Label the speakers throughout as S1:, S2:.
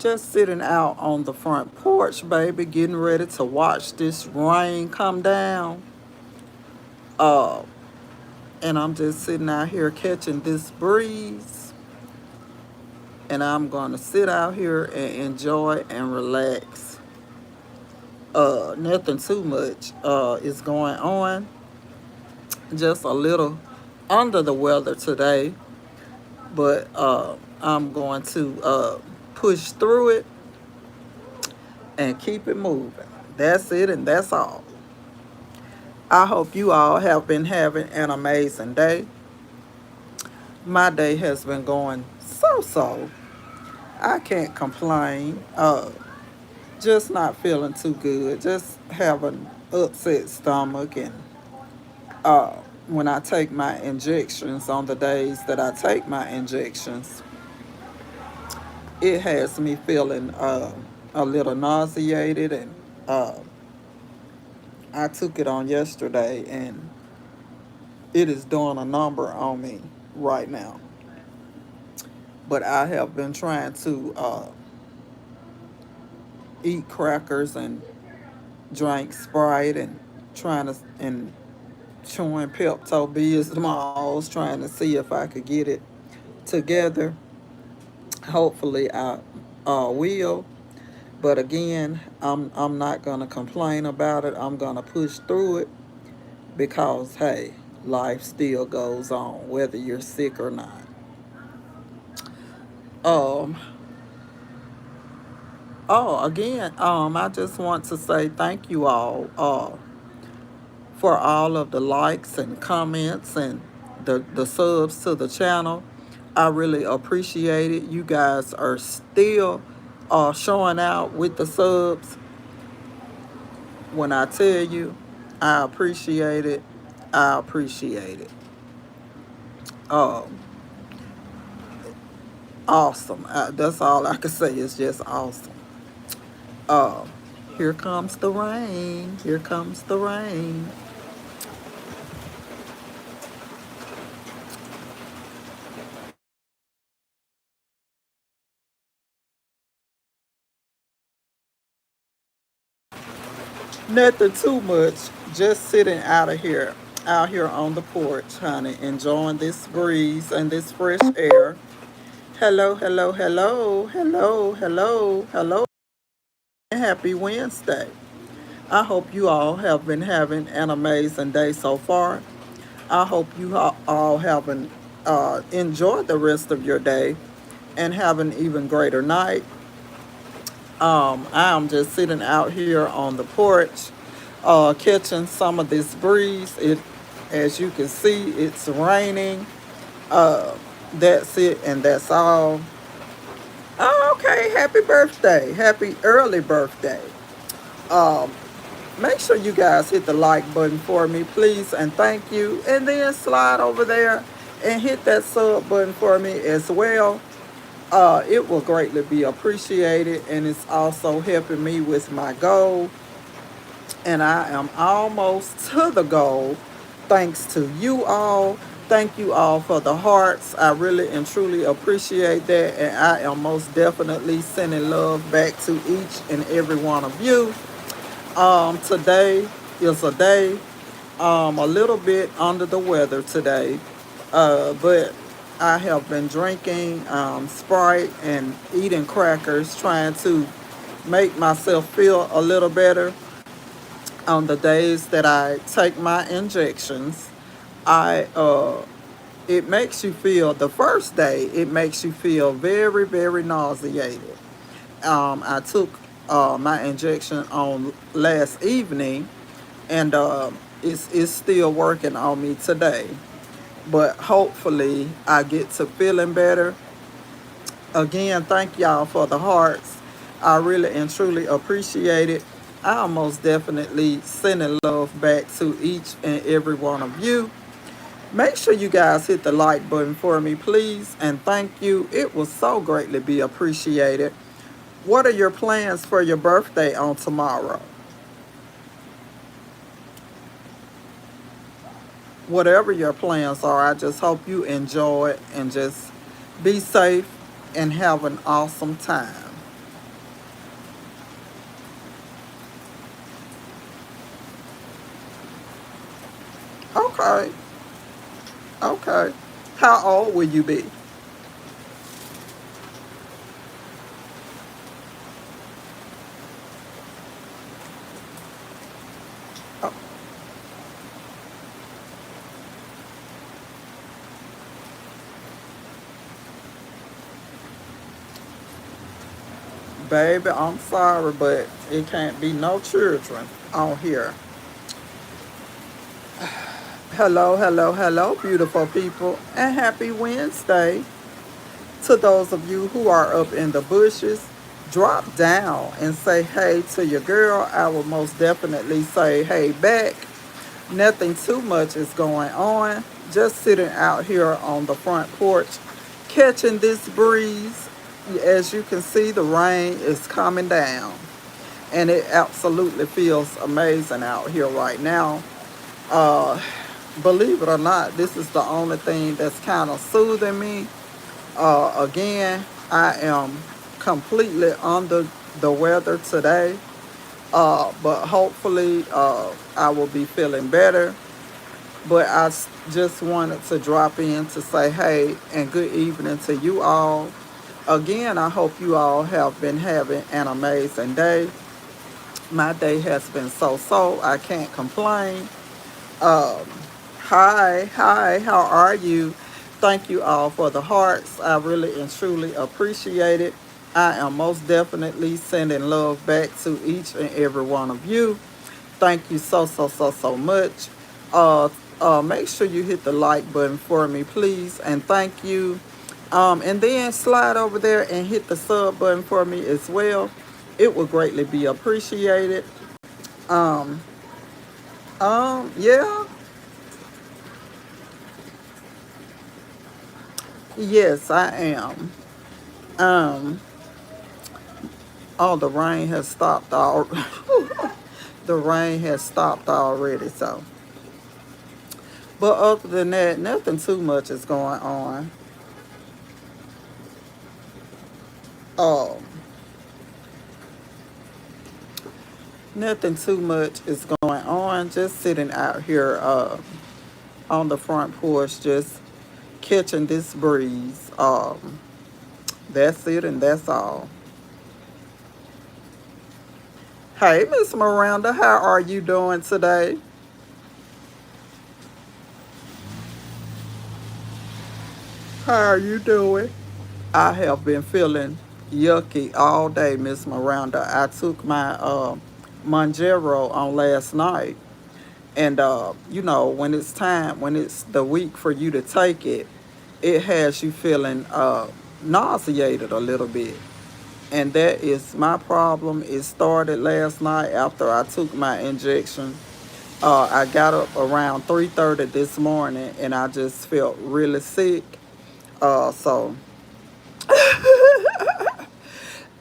S1: Just sitting out on the front porch, baby, getting ready to watch this rain come down. Uh, and I'm just sitting out here catching this breeze. And I'm going to sit out here and enjoy and relax. Nothing too much is going on. Just a little under the weather today. But I'm going to push through it and keep it moving. That's it, and that's all. I hope you all have been having an amazing day. My day has been going so. I can't complain. Just not feeling too good. Just having upset stomach, and uh, when I take my injections, on the days that I take my injections, it has me feeling a little nauseated, and uh, I took it on yesterday, and it is doing a number on me right now. But I have been trying to eat crackers and drink Sprite, and trying to and chewing Pepto Bismols, trying to see if I could get it together. Hopefully, I will. But again, I'm not gonna complain about it. I'm gonna push through it because hey, life still goes on whether you're sick or not. Um. Oh, again, I just want to say thank you all for all of the likes and comments and the subs to the channel. I really appreciate it. You guys are still showing out with the subs. When I tell you, I appreciate it. I appreciate it. Um, awesome. That's all I can say is just awesome. Um, Here comes the rain. Here comes the rain. Nothing too much. Just sitting out here on the porch, honey, enjoying this breeze and this fresh air. Hello, hello, hello, hello, hello, hello. Happy Wednesday. I hope you all have been having an amazing day so far. I hope you all have enjoyed the rest of your day and have an even greater night. I'm just sitting out here on the porch, catching some of this breeze. As you can see, it's raining. Uh, that's it, and that's all. Oh, okay. Happy birthday! Happy early birthday! Um, Make sure you guys hit the like button for me, please, and thank you. And then slide over there and hit that sub button for me as well. It will greatly be appreciated, and it's also helping me with my goal. And I am almost to the goal, thanks to you all. Thank you all for the hearts. I really and truly appreciate that, and I am most definitely sending love back to each and every one of you. Today is a day a little bit under the weather today, but I have been drinking Sprite and eating crackers, trying to make myself feel a little better. On the days that I take my injections, I it makes you feel, the first day it makes you feel very nauseated. I took my injection on last evening, and it's still working on me today. But hopefully, I get to feeling better. Again, thank y'all for the hearts. I really and truly appreciate it. I am most definitely sending love back to each and every one of you. Make sure you guys hit the like button for me, please, and thank you. It will so greatly be appreciated. What are your plans for your birthday on tomorrow? Whatever your plans are, I just hope you enjoy it and just be safe and have an awesome time. Okay. Okay. How old will you be? Oh, baby, I'm sorry, but it can't be no children on here. Hello, hello, hello, beautiful people, and happy Wednesday. To those of you who are up in the bushes, drop down and say hey to your girl. I will most definitely say hey back. Nothing too much is going on. Just sitting out here on the front porch, catching this breeze. As you can see, the rain is coming down, and it absolutely feels amazing out here right now. Uh, Believe it or not, this is the only thing that's kind of soothing me. Again, I am completely under the weather today, but hopefully I will be feeling better. But just wanted to drop in to say hey and good evening to you all. Again, I hope you all have been having an amazing day. My day has been so, I can't complain. Um, hi, how are you? Thank you all for the hearts. I really and truly appreciate it. I am most definitely sending love back to each and every one of you. Thank you so much. Uh, Make sure you hit the like button for me, please, and thank you. And then slide over there and hit the sub button for me as well. It will greatly be appreciated. Um, yeah, yes, I am. Um, oh, the rain has stopped all. The rain has stopped already. So, but other than that, nothing too much is going on. Um, Nothing too much is going on. Just sitting out here on the front porch, just catching this breeze. That's it, and that's all. Hey, Miss Miranda, how are you doing today? How are you doing? I have been feeling yucky all day, Miss Miranda. I took my Monjero on last night, and when it's time, when it's the week for you to take it, it has you feeling nauseated a little bit, and that is my problem. It started last night after I took my injection. I got up around 3:30 this morning, and I just felt really sick. So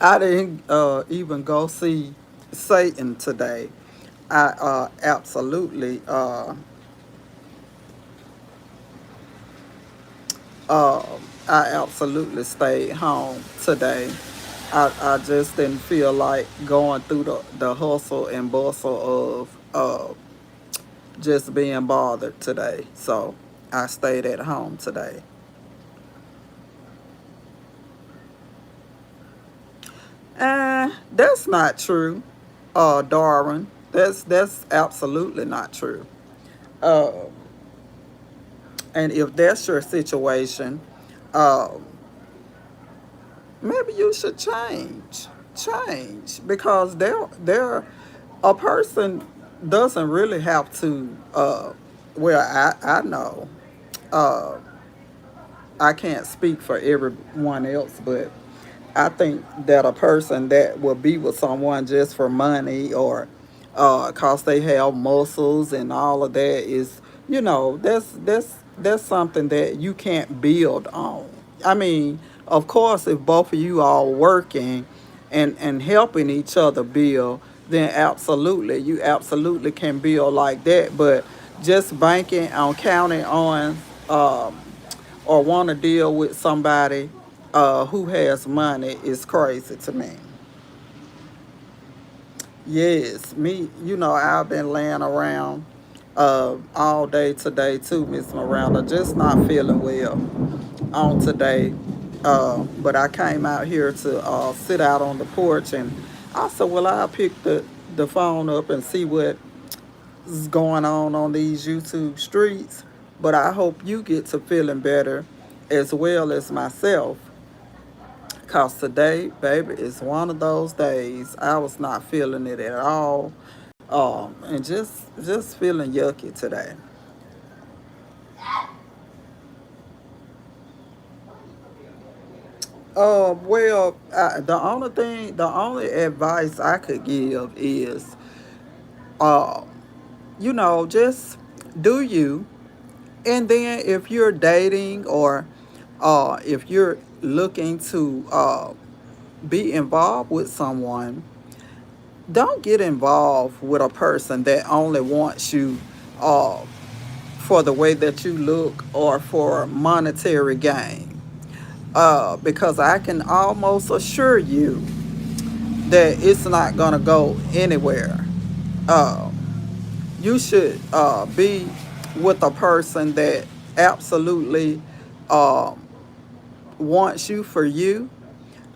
S1: I didn't even go see Satan today. I uh, I absolutely stayed home today. I just didn't feel like going through the hustle and bustle of just being bothered today. So I stayed at home today. That's not true, Darwin. That's absolutely not true. Uh, and if that's your situation, uh, maybe you should change because a person doesn't really have to. Well, I know. Uh, I can't speak for everyone else, but I think that a person that will be with someone just for money or cause they have muscles and all of that is, that's something that you can't build on. I mean, of course, if both of you are working and helping each other build, then absolutely, you absolutely can build like that. But just banking on counting on or want to deal with somebody who has money is crazy to me. Yes, me, I've been laying around all day today too, Miss Miranda. Just not feeling well on today. But I came out here to sit out on the porch, and I said, well, I'll pick the phone up and see what is going on these YouTube streets. But I hope you get to feeling better as well as myself. Cause today, baby, is one of those days I was not feeling it at all. And just feeling yucky today. Well, the only advice I could give is, uh, just do you. And then if you're dating or if you're looking to be involved with someone, don't get involved with a person that only wants you uh, for the way that you look or for monetary gain. Because I can almost assure you that it's not going to go anywhere. Uh, you should be with a person that absolutely uh, wants you for you.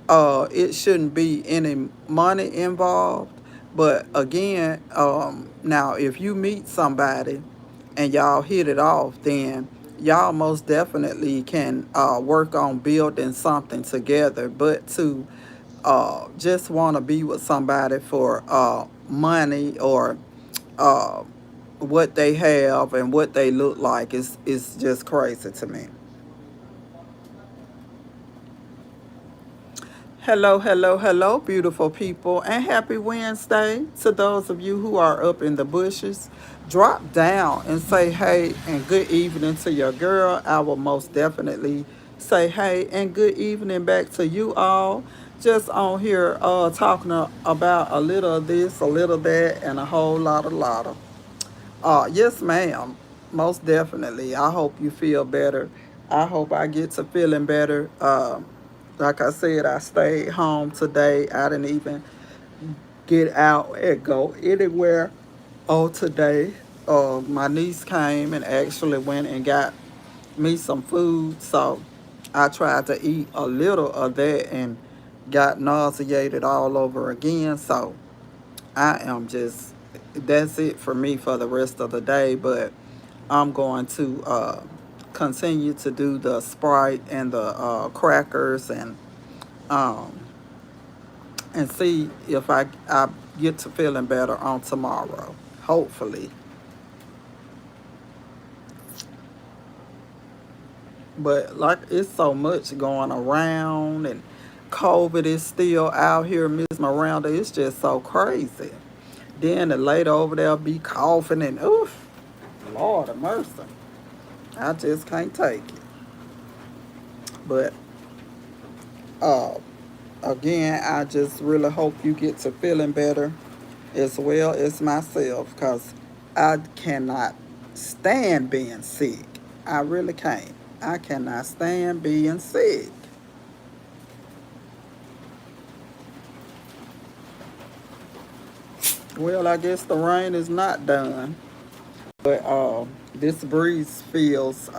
S1: It shouldn't be any money involved. But again, now if you meet somebody and y'all hit it off, then y'all most definitely can work on building something together. But to just want to be with somebody for money or uh, what they have and what they look like is just crazy to me. Hello, hello, hello, beautiful people, and happy Wednesday to those of you who are up in the bushes. Drop down and say hey and good evening to your girl. I will most definitely say hey and good evening back to you all. Just on here talking about a little of this, a little of that, and a whole lot of. Yes, ma'am. Most definitely. I hope you feel better. I hope I get to feeling better. Like I said, I stayed home today. I didn't even get out and go anywhere. Oh, today, my niece came and actually went and got me some food. So I tried to eat a little of that and got nauseated all over again. So I am just, that's it for me for the rest of the day. But I'm going to continue to do the Sprite and the crackers um, and see if I get to feeling better on tomorrow. Hopefully. But like it's so much going around and COVID is still out here, Miss Miranda. It's just so crazy. Then the lady over there be coughing and oof, Lord of mercy. I just can't take it. But uh again, I just really hope you get to feeling better as well as myself because I cannot stand being sick. I really can't. I cannot stand being sick. Well, I guess the rain is not done, but this breeze feels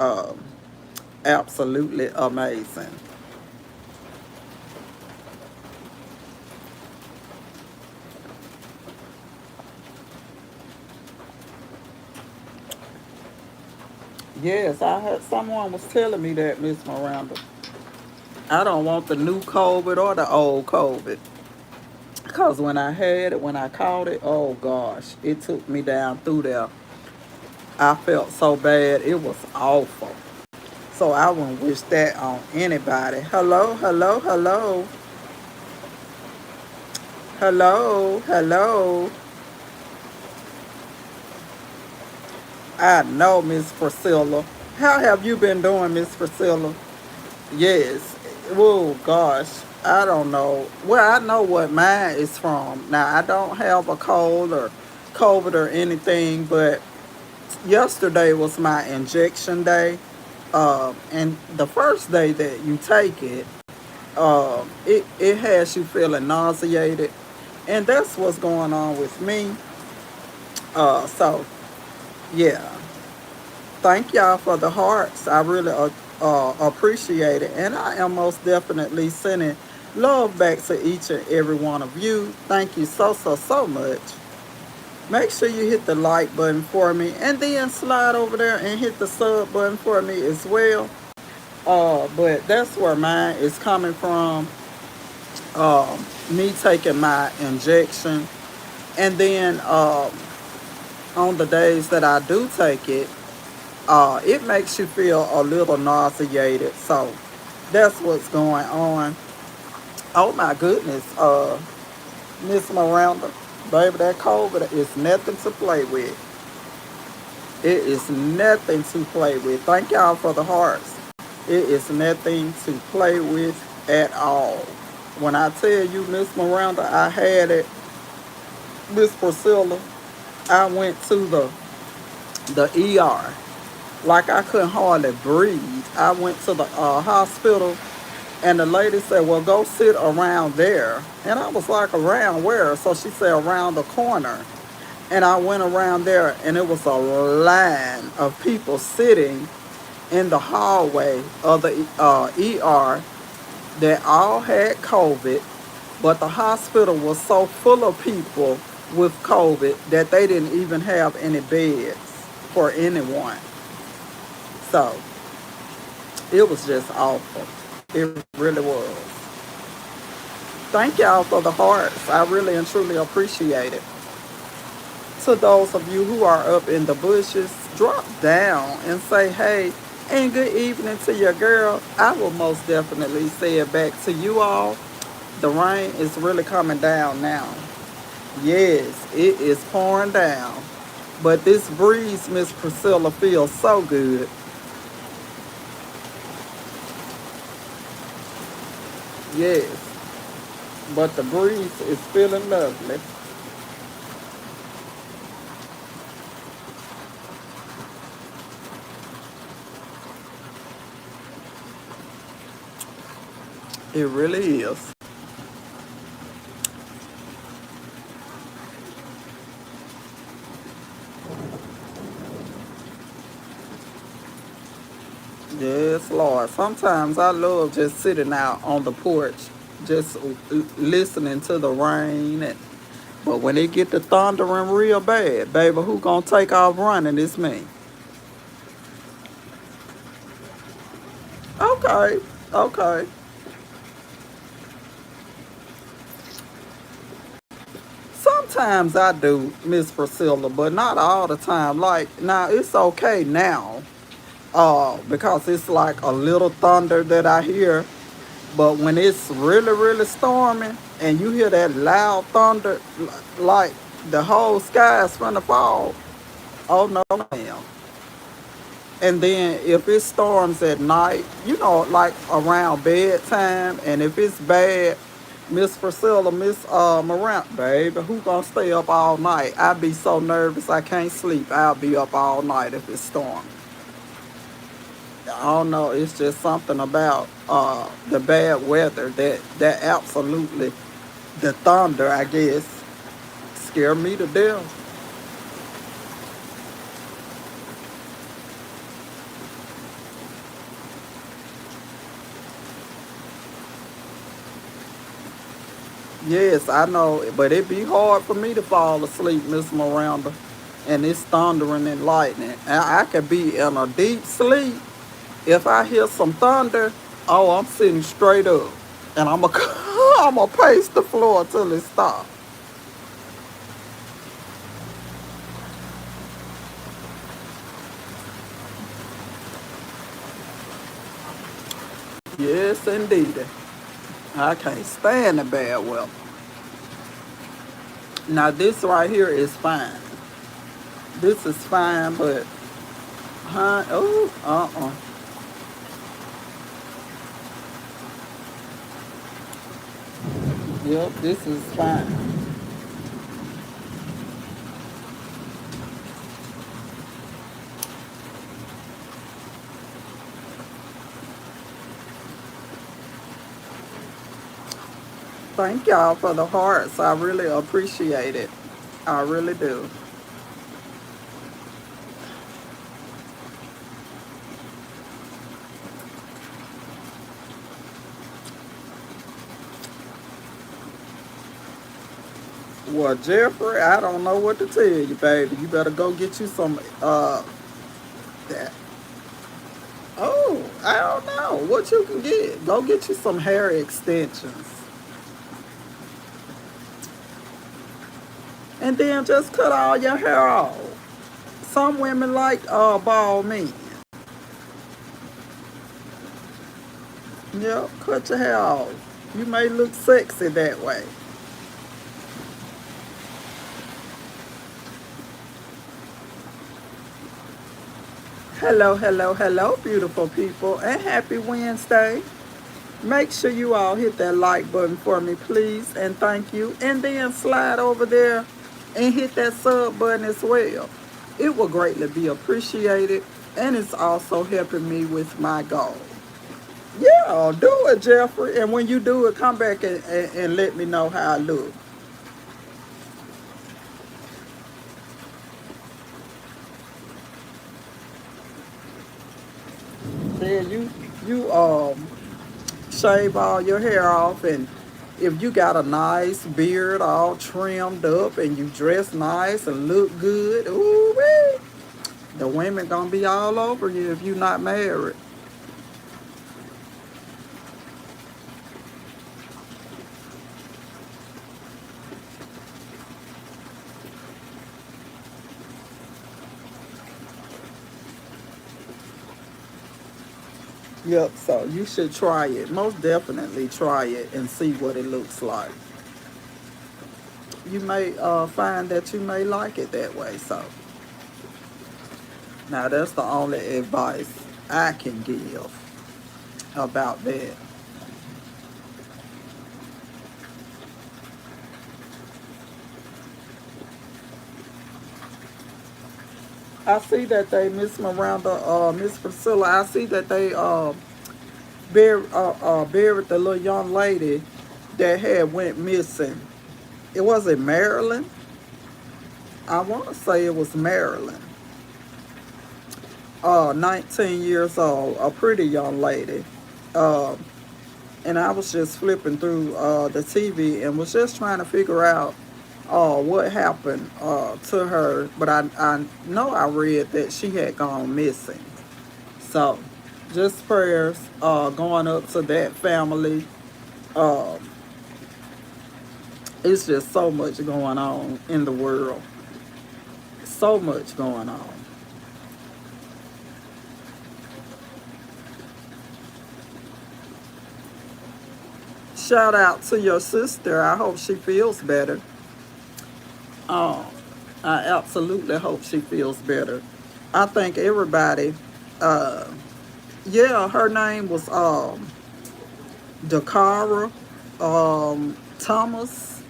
S1: absolutely amazing. Yes, I had someone was telling me that, Miss Miranda. I don't want the new COVID or the old COVID. Because when I had it, when I caught it, oh gosh, it took me down through there. I felt so bad. It was awful. So I wouldn't wish that on anybody. Hello, hello, hello, hello, hello. I know, Miss Priscilla. How have you been doing, Miss Priscilla? Yes. Oh gosh, I don't know. Well, I know what mine is from. Now I don't have a cold or COVID or anything, but yesterday was my injection day. And the first day that you take it, it has you feeling nauseated, and that's what's going on with me. So Yeah. Thank y'all for the hearts. I really appreciate it. And I am most definitely sending love back to each and every one of you. Thank you so, so, so much. Make sure you hit the like button for me and then slide over there and hit the sub button for me as well. But that's where mine is coming from. Me taking my injection. And then on the days that I do take it, it makes you feel a little nauseated. So that's what's going on. Oh my goodness, Miss Miranda, baby, that COVID is nothing to play with. It is nothing to play with. Thank y'all for the hearts. It is nothing to play with at all. When I tell you, Miss Miranda, I had it, Miss Priscilla, I went to the ER like I couldn't hardly breathe. I went to the hospital, and the lady said, well, go sit around there. And I was like, around where? So she said, around the corner. And I went around there, and it was a line of people sitting in the hallway of the ER that all had COVID, but the hospital was so full of people with COVID that they didn't even have any beds for anyone. So it was just awful. It really was. Thank y'all for the hearts. I really and truly appreciate it. To those of you who are up in the bushes, drop down and say, hey, and good evening to your girl. I will most definitely say it back to you all. The rain is really coming down now. Yes, it is pouring down. But this breeze, Miss Priscilla, feels so good. Yes, but the breeze is feeling lovely. It really is. Yes, Lord. Sometimes I love just sitting out on the porch, just listening to the rain. But when it get to thundering real bad, baby, who gonna take off running? It's me. Okay, okay. Sometimes I do, Miss Priscilla, but not all the time. Like now, it's okay now, because it's like a little thunder that I hear. But when it's really, really storming and you hear that loud thunder, like the whole sky is gonna fall. Oh no, ma'am. And then if it storms at night, you know, like around bedtime, and if it's bad, Miss Priscilla, Miss Morant, baby, who gonna stay up all night? I be so nervous I can't sleep. I'll be up all night if it's storming. I don't know. It's just something about the bad weather that absolutely the thunder, I guess, scare me to death. Yes, I know, but it be hard for me to fall asleep, Miss Miranda, and it's thundering and lightning. And I could be in a deep sleep. If I hear some thunder, oh, I'm sitting straight up, and I'm a I'm gonna pace the floor till it stops. Yes, indeed. I can't stand the bad weather. Now this right here is fine. This is fine, but huh? Oh, Yep, this is fine. Thank y'all for the hearts. I really appreciate it. I really do. Well, Jeffrey, I don't know what to tell you, baby. You better go get you some that. Oh, I don't know what you can get. Go get you some hair extensions. And then just cut all your hair off. Some women like bald men. Yep, cut your hair off. You may look sexy that way. Hello, hello, hello, beautiful people, and happy Wednesday. Make sure you all hit that like button for me, please, and thank you. And then slide over there and hit that sub button as well. It will greatly be appreciated, and it's also helping me with my goal. Yeah, do it, Jeffrey. And when you do it, come back and let me know how I look. Then you shave all your hair off, and if you got a nice beard all trimmed up and you dress nice and look good, ooh wee, the women gonna be all over you if you not married. Yep, so you should try it. Most definitely try it and see what it looks like. You may find that you may like it that way. So now that's the only advice I can give about that. I see that they, Miss Miranda, Miss Priscilla, I see that they buried the little young lady that had went missing. It was in Maryland. I want to say it was Maryland. 19 years old, a pretty young lady. Uh, and I was just flipping through the TV and was just trying to figure out what happened to her. But I know I read that she had gone missing. So just prayers going up to that family. Uh, it's just so much going on in the world. So much going on. Shout out to your sister. I hope she feels better. Um, I absolutely hope she feels better. I think everybody, uh, yeah, her name was Dakara Thomas.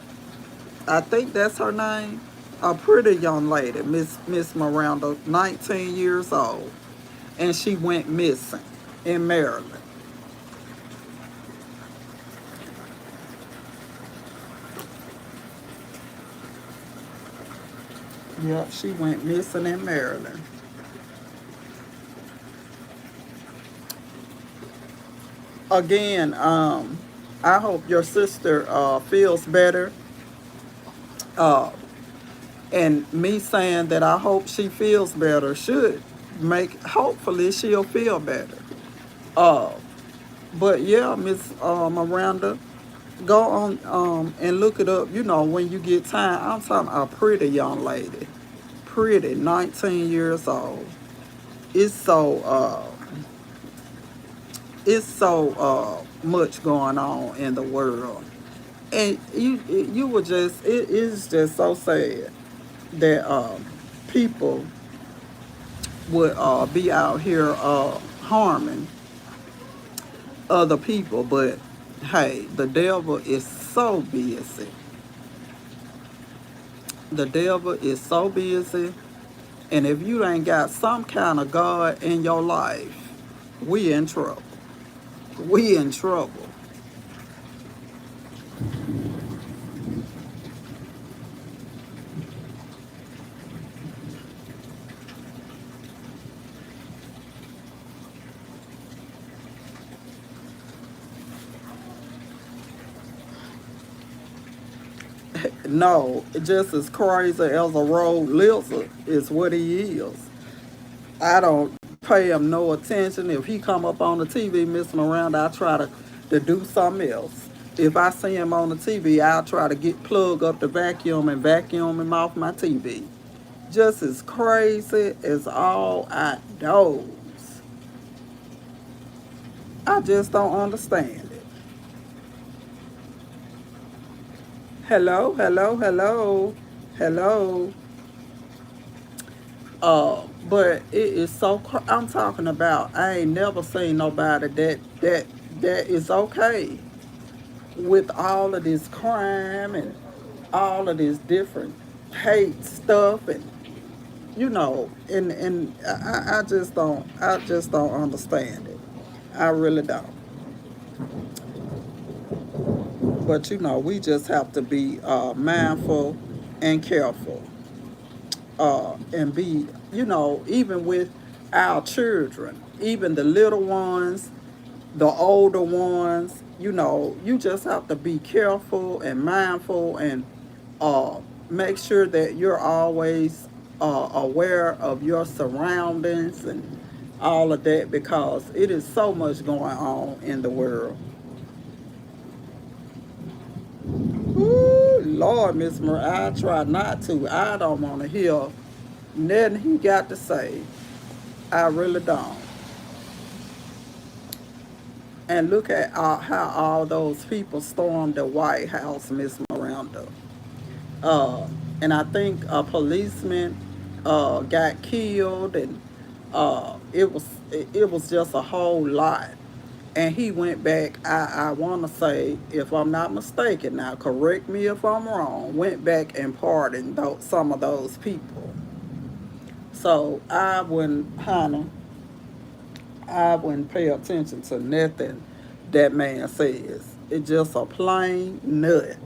S1: I think that's her name. A pretty young lady, Miss Miranda, 19 years old, and she went missing in Maryland. Yep, she went missing in Maryland. Again, I hope your sister feels better. Uh, and me saying that I hope she feels better should make, hopefully she'll feel better. Uh, but yeah, Miss Miranda, go on and look it up. You know, when you get time. I'm talking a pretty young lady, pretty, 19 years old. It's so much going on in the world, and you were just, it is just so sad that people would be out here harming other people. But hey, the devil is so busy. The devil is so busy. And if you ain't got some kind of God in your life, we in trouble. We in trouble. No, just as crazy as a road lizard is what he is. I don't pay him no attention. If he come up on the TV messing around, I try to do something else. If I see him on the TV, I'll try to get plug up the vacuum and vacuum him off my TV. Just as crazy as all outdoors. I just don't understand it. Hello, hello, hello, hello. But it is so. I'm talking about. I ain't never seen nobody that is okay with all of this crime and all of this different hate stuff, and I just don't understand it. I really don't. But we just have to be mindful and careful, and be, even with our children, even the little ones, the older ones, you just have to be careful and mindful, and uh, make sure that you're always aware of your surroundings and all of that, because it is so much going on in the world. Ooh, Lord, Miss Marie, I try not to. I don't want to hear nothing he got to say. I really don't. And look at how all those people stormed the White House, Miss Miranda. Uh, and I think a policeman got killed, and it was just a whole lot. And he went back. I want to say, if I'm not mistaken, now correct me if I'm wrong. Went back and pardoned some of those people. So I wouldn't pay attention to nothing that man says. It's just a plain nut.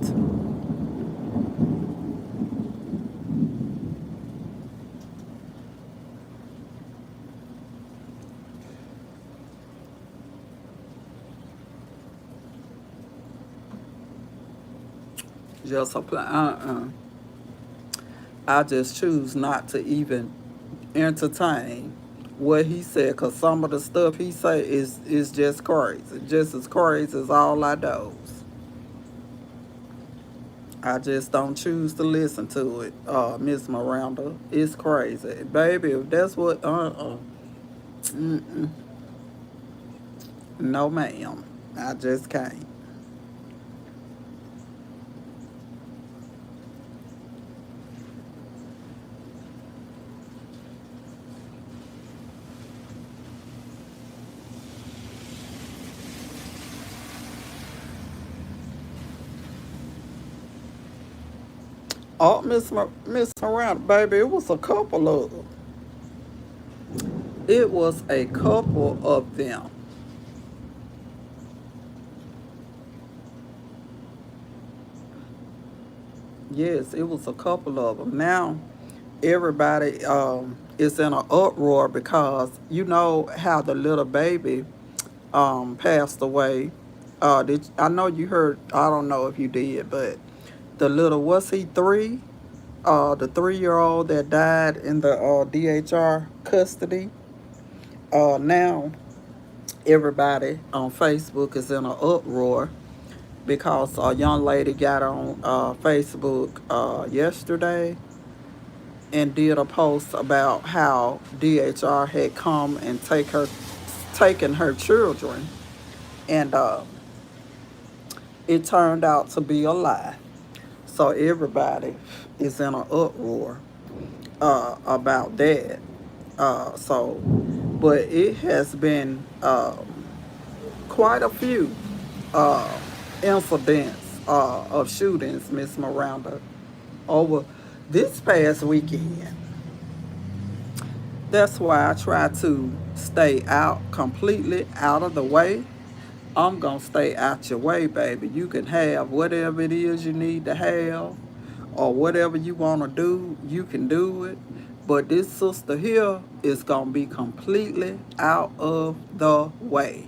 S1: Just a plain. I just choose not to even entertain what he said, because some of the stuff he say is just crazy, just as crazy as all I knows. I just don't choose to listen to it, Miss Miranda. It's crazy, baby. If that's what, mm-mm, no, ma'am. I just can't. Oh, Miss Miranda, baby, it was a couple of them. It was a couple of them. Yes, it was a couple of them. Now everybody is in an uproar, because you know how the little baby passed away. I know you heard? I don't know if you did, but the little, was he 3? The 3-year-old that died in the DHR custody. Now everybody on Facebook is in an uproar, because a young lady got on Facebook yesterday and did a post about how DHR had come and taken her children, and it turned out to be a lie. So everybody is in an uproar about that. But it has been quite a few uh, incidents of shootings, Miss Miranda, over this past weekend. That's why I try to stay out, completely out of the way. I'm going to stay out your way, baby. You can have whatever it is you need to have, or whatever you want to do, you can do it. But this sister here is going to be completely out of the way.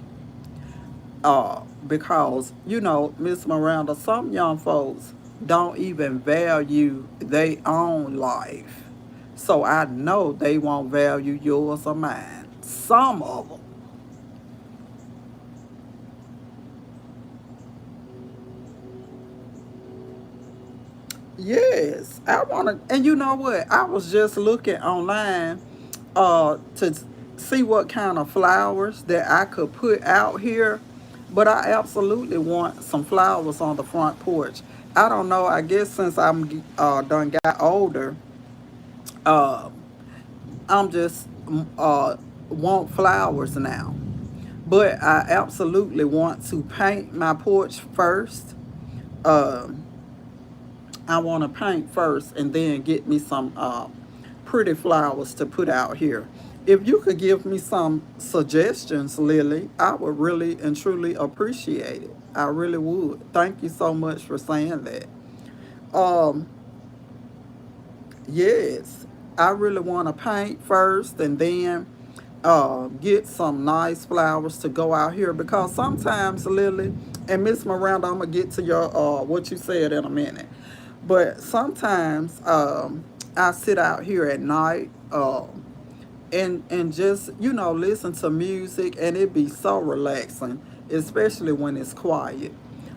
S1: Because, Miss Miranda, some young folks don't even value their own life. So I know they won't value yours or mine. Some of them. Yes, I want to. And you know what? I was just looking online to see what kind of flowers that I could put out here. But I absolutely want some flowers on the front porch. I don't know. I guess since I'm done got older, uh, I'm just want flowers now. But I absolutely want to paint my porch first. Um, I want to paint first and then get me some pretty flowers to put out here. If you could give me some suggestions, Lily, I would really and truly appreciate it. I really would. Thank you so much for saying that. Um, yes, I really want to paint first and then get some nice flowers to go out here because sometimes, Lily and Miss Miranda, I'm gonna get to your what you said in a minute. But sometimes I sit out here at night and just listen to music and it be so relaxing, especially when it's quiet.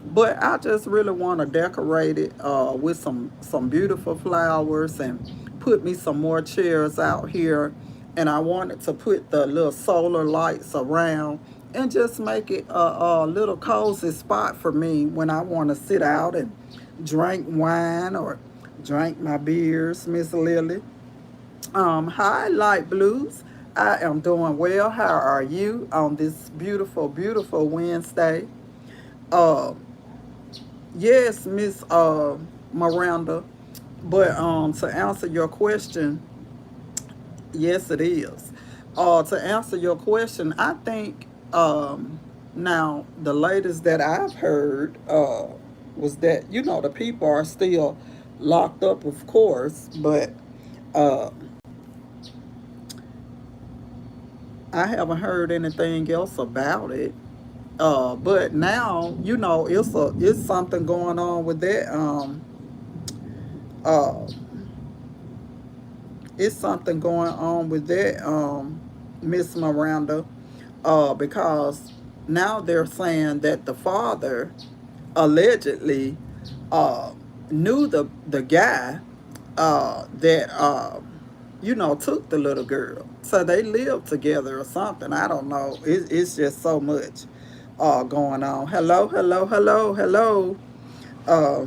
S1: But I just really want to decorate it with some beautiful flowers and put me some more chairs out here. And I wanted to put the little solar lights around and just make it a little cozy spot for me when I want to sit out and drink wine or drink my beers, Miss Lily. Hi, Light Blues. I am doing well. How are you on this beautiful, beautiful Wednesday? Uh, yes, Miss Miranda. But to answer your question, yes, it is. To answer your question, I think now the latest that I've heard was that the people are still locked up, of course, but uh, I haven't heard anything else about it. But now it's something going on with that. Uh, it's something going on with that, Miss Miranda, because now they're saying that the father allegedly uh, knew the guy that took the little girl. So they lived together or something. I don't know. It's just so much going on. Hello, hello, hello, hello. Uh,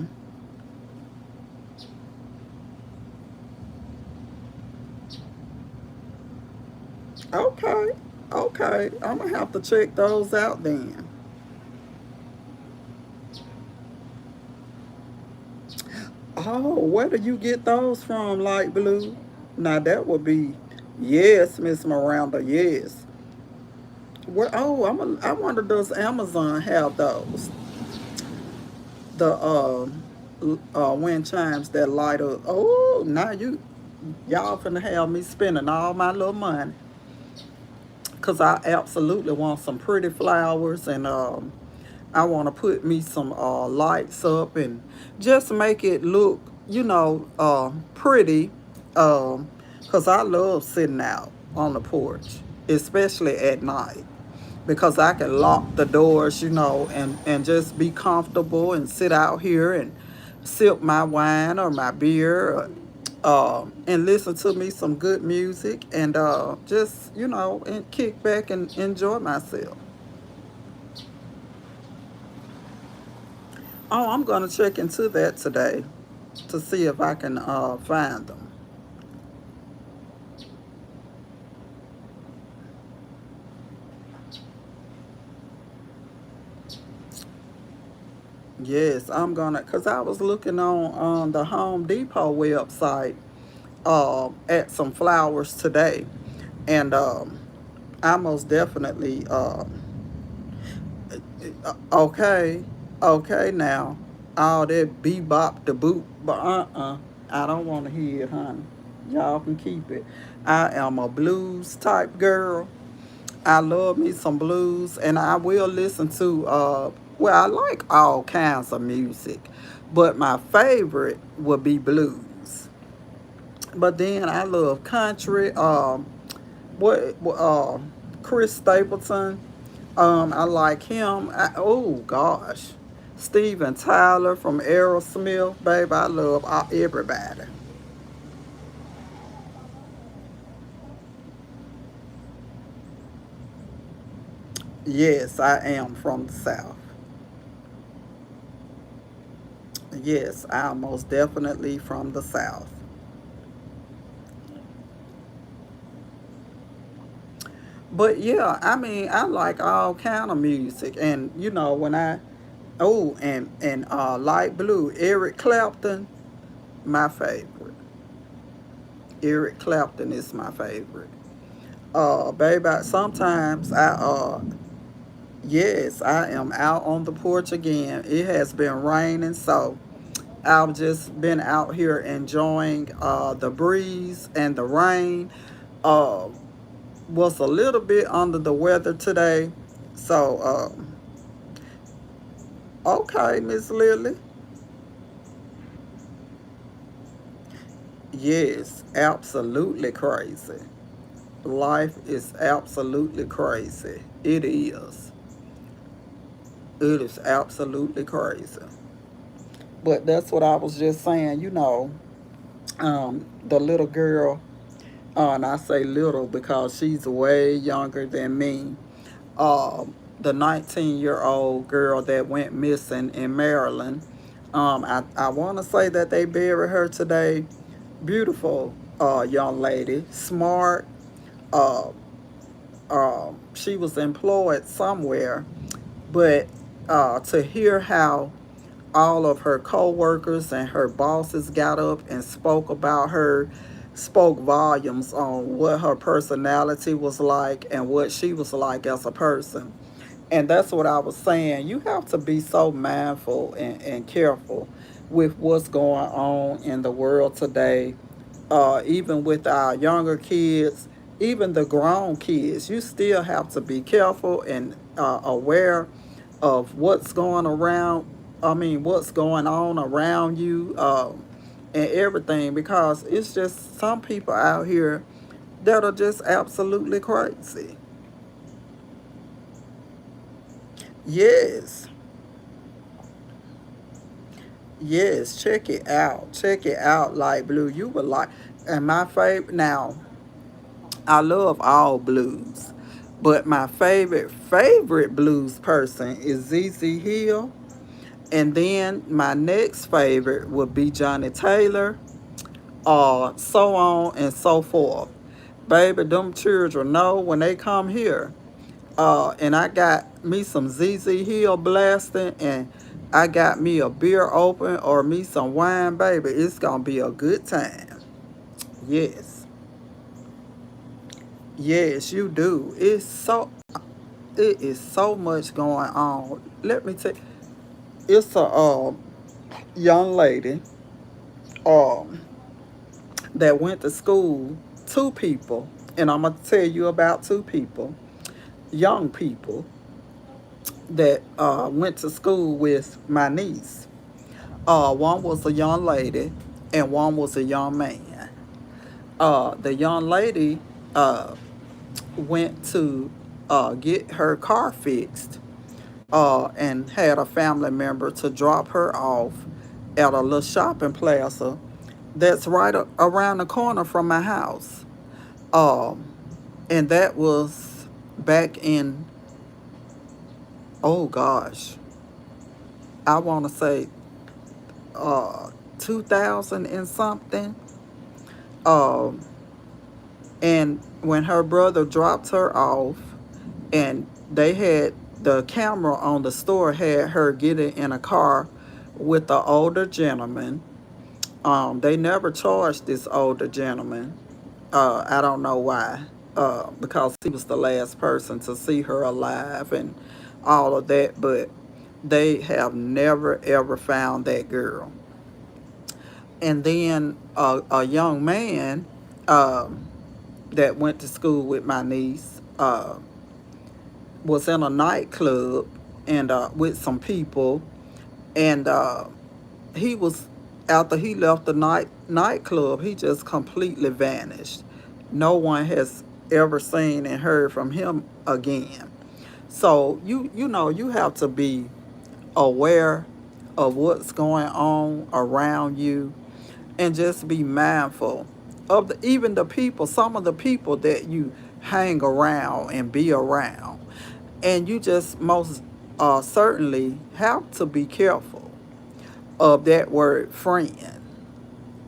S1: okay, okay. I'm gonna have to check those out then. Oh, where do you get those from, Light Blue? Now that would be yes, Miss Miranda. Yes. Where? Oh, I wonder does Amazon have those? The wind chimes that light up. Oh, now y'all finna have me spending all my little money. Cause I absolutely want some pretty flowers and I want to put me some lights up and just make it look, pretty. Cause I love sitting out on the porch, especially at night because I can lock the doors, and just be comfortable and sit out here and sip my wine or my beer, and listen to me some good music and just, and kick back and enjoy myself. Oh, I'm going to check into that today to see if I can find them. Yes, I'm gonna, cause I was looking on the Home Depot website at some flowers today, and I most definitely okay, okay now, all that bebop the boot, but I don't want to hear it, honey. Y'all can keep it. I am a blues type girl. I love me some blues, and I will listen to. Well, I like all kinds of music, but my favorite would be blues. But then I love country. What? Chris Stapleton. I like him. Oh gosh, Steven Tyler from Aerosmith, baby. I love everybody. Yes, I am from the South. Yes, I am most definitely from the South. But yeah, I mean, I like all kind of music, and when I light blue, Eric Clapton, my favorite. Eric Clapton is my favorite. Baby, sometimes yes, I am out on the porch again. It has been raining, so I've just been out here enjoying the breeze and the rain. Uh, was a little bit under the weather today, so okay, Miss Lily. Yes, absolutely crazy. Life is absolutely crazy. It is. It is absolutely crazy. But that's what I was just saying. The little girl, and I say little because she's way younger than me. The 19-year-old girl that went missing in Maryland. I want to say that they buried her today. Beautiful young lady, smart. Uh, she was employed somewhere, but to hear how all of her co-workers and her bosses got up and spoke about her, spoke volumes on what her personality was like and what she was like as a person. And that's what I was saying. You have to be so mindful and careful with what's going on in the world today, even with our younger kids, even the grown kids. You still have to be careful and aware of what's going around. I mean, what's going on around you, and everything, because it's just some people out here that are just absolutely crazy. Yes. Yes, check it out. Check it out, Light Blue. You would like, and my favorite now, I love all blues, but my favorite blues person is ZZ Hill, and then my next favorite would be Johnny Taylor, so on and so forth. Baby, them children know when they come here. And I got me some ZZ Hill blasting, and I got me a beer open or me some wine, baby. It's gonna be a good time. Yes, yes, you do. It is so much going on. Let me tell you, it's a young lady um that went to school. Two people, and I'm gonna tell you about two people, young people that went to school with my niece. One was a young lady, and one was a young man. The young lady uh, went to get her car fixed, and had a family member to drop her off at a little shopping plaza that's right around the corner from my house. Um, and that was back in, oh gosh, I want to say uh, 2000 and something. Um, and when her brother dropped her off, and they had the camera on the store had her getting in a car with the older gentleman. They never charged this older gentleman. I don't know why. Because he was the last person to see her alive and all of that. But they have never ever found that girl. And then a young man that went to school with my niece was in a nightclub and with some people, and he was, after he left the nightclub, he just completely vanished. No one has ever seen and heard from him again. So you have to be aware of what's going on around you, and just be mindful of even the people, some of the people that you hang around and be around. And you just most certainly have to be careful of that word friend,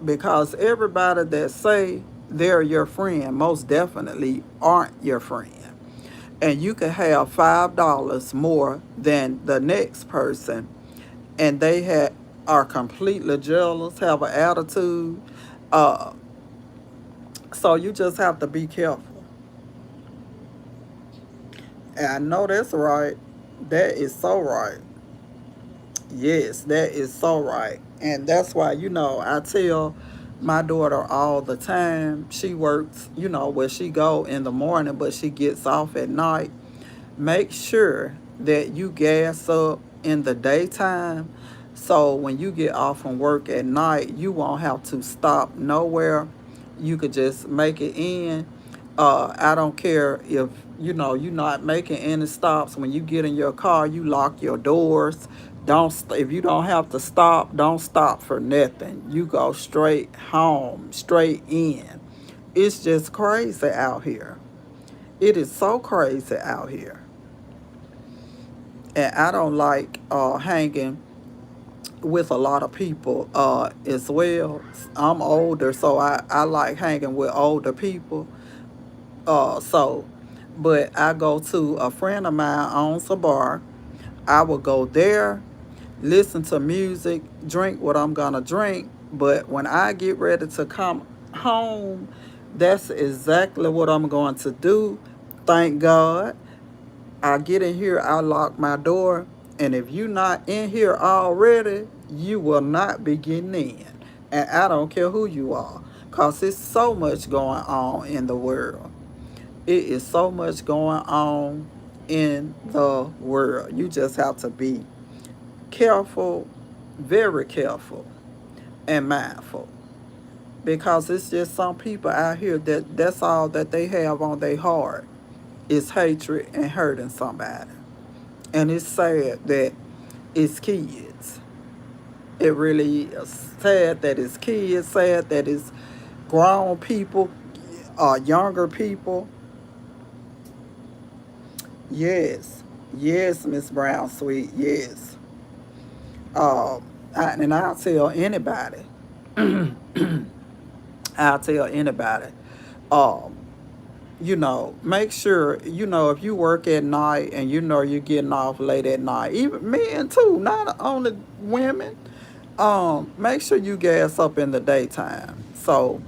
S1: because everybody that say they're your friend most definitely aren't your friend. And you can have $5 more than the next person, and are completely jealous, have an attitude. Uh, so you just have to be careful. And I know that's right. That is so right. Yes, that is so right. And that's why, I tell my daughter all the time, she works, where she go in the morning, but she gets off at night. Make sure that you gas up in the daytime, so when you get off from work at night, you won't have to stop nowhere. You could just make it in. I don't care if you're not making any stops. When you get in your car, you lock your doors. If you don't have to stop, don't stop for nothing. You go straight home, straight in. It's just crazy out here. It is so crazy out here. And I don't like hanging with a lot of people as well. I'm older, so I like hanging with older people. So, but I go to a friend of mine owns a bar. I will go there, listen to music, drink what I'm gonna drink. But when I get ready to come home, that's exactly what I'm going to do. Thank God. I get in here, I lock my door, and if you're not in here already, you will not be getting in. And I don't care who you are, because there's so much going on in the world. It is so much going on in the world. You just have to be careful, very careful, and mindful. Because it's just some people out here that's all that they have on their heart is hatred and hurting somebody. And it's sad that it's kids. It really is sad that it's kids, sad that it's grown people, younger people. Yes, yes, Miss Brown Sweet, yes. And I'll tell anybody, I'll tell anybody, um, make sure, if you work at night and you're getting off late at night, even men too, not only women, make sure you gas up in the daytime. So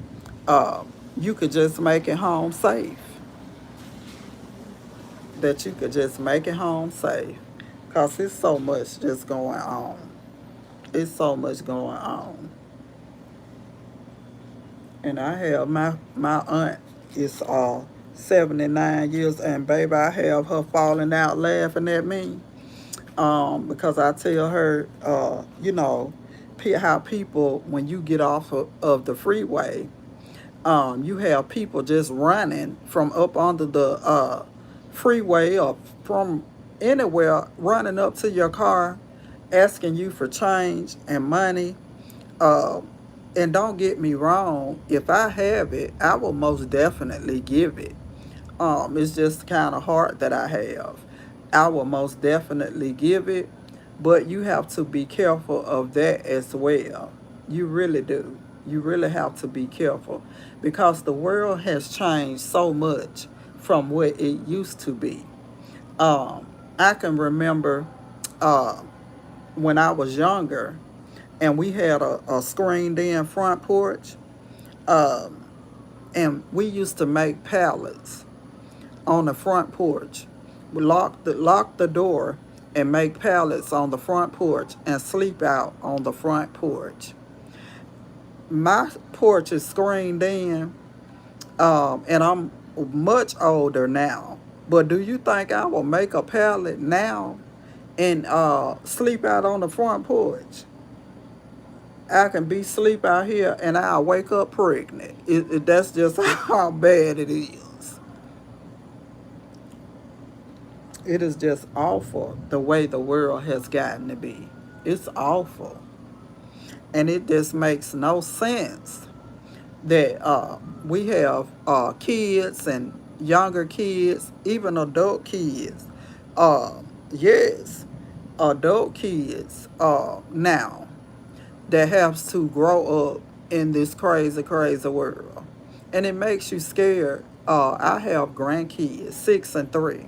S1: you could just make it home safe. That you could just make it home safe. Because it's so much just going on. It's so much going on. And I have my aunt is 79 years, and baby, I have her falling out laughing at me. Because I tell her, how people, when you get off of the freeway, you have people just running from up under the freeway or from anywhere, running up to your car, asking you for change and money. Uh, and don't get me wrong, if I have it, I will most definitely give it. It's just the kind of heart that I have. I will most definitely give it, but you have to be careful of that as well. You really do. You really have to be careful, because the world has changed so much from what it used to be. Um, I can remember uh, when I was younger, and we had a screened in front porch, um, and we used to make pallets on the front porch. We lock the door and make pallets on the front porch and sleep out on the front porch. My porch is screened in, and I'm much older now. But do you think I will make a pallet now and sleep out on the front porch? I can be asleep out here and I'll wake up pregnant. That's just how bad it is. It is just awful the way the world has gotten to be. It's awful. And it just makes no sense that we have kids and younger kids, even adult kids. Yes, adult kids now that has to grow up in this crazy, crazy world. And it makes you scared. I have grandkids, 6 and 3.